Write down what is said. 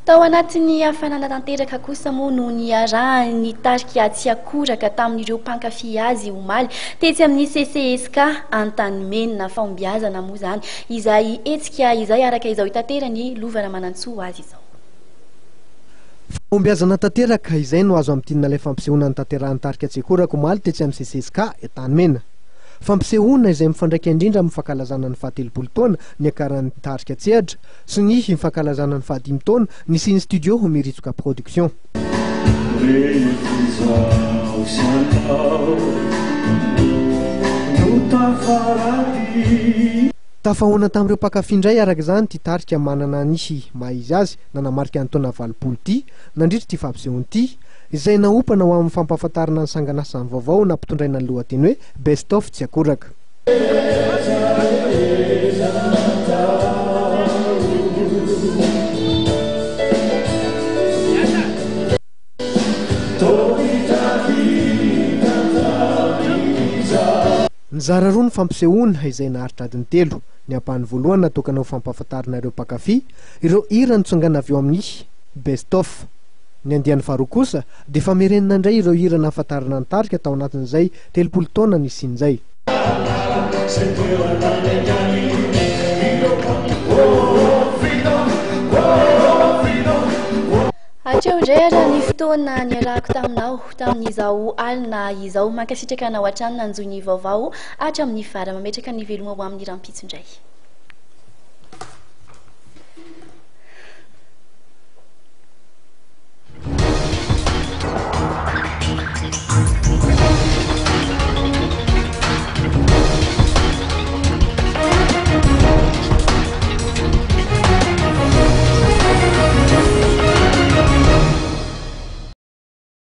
Tao anatin'ny hafanana tanteraka kosa moa no niarahany tarika tsy akoraka tamin'ireo mpankafy azy omaly tetsy amin'ny CCSK Antanimenina fahombiazana moa zany izay hetsika izay araka izao itaterany Lova Ramanantsoa azy izao. Fahombiazana tanteraka izay no azo amin'ity ilay fampisehoana ny tanterahany tarika tsy akoraka omaly tetsy amin'ny CCSK Antanimenina. Fampisehoana izay mifandraika indrindra amin'ny fankalazana ny 70 taona ny akaran'ny tarika tsehatra sy ny fankalazana ny 5 taona ny Siny Studio Miritsoka Production. Tafahoana tamin'ireo mpankafindray araka izany ty tarika manana nisy maizy azy nanamarika ny taona 20 ty nandritra ty fampisehoana ty izay naopana ho amin'ny fampahafantarana ny sanganasany vaovao nampitondraina ny lohateny hoe Best of tsy akoraka. Nizara roa ny fampisehoana izay naharitra adiny 3. Ny ampahany voalohany natokana ho fampahafantarana ireo mpankafy ireo hira nitsongana avy eo amin'ny Best of. Ny andiany faharoa kosa dia famerenana indray ireo hira nahafantarana ny tarika tao anatin'izay 30 taona nisin'izay. Hatreo indray raha ny fotoana niarahako taminao tamin'izao alina izao mankasitraka anao hatrany nanjoy ny vaovao hatramin'ny vara mametraka ny veloma ho amin'ny rampitso indray.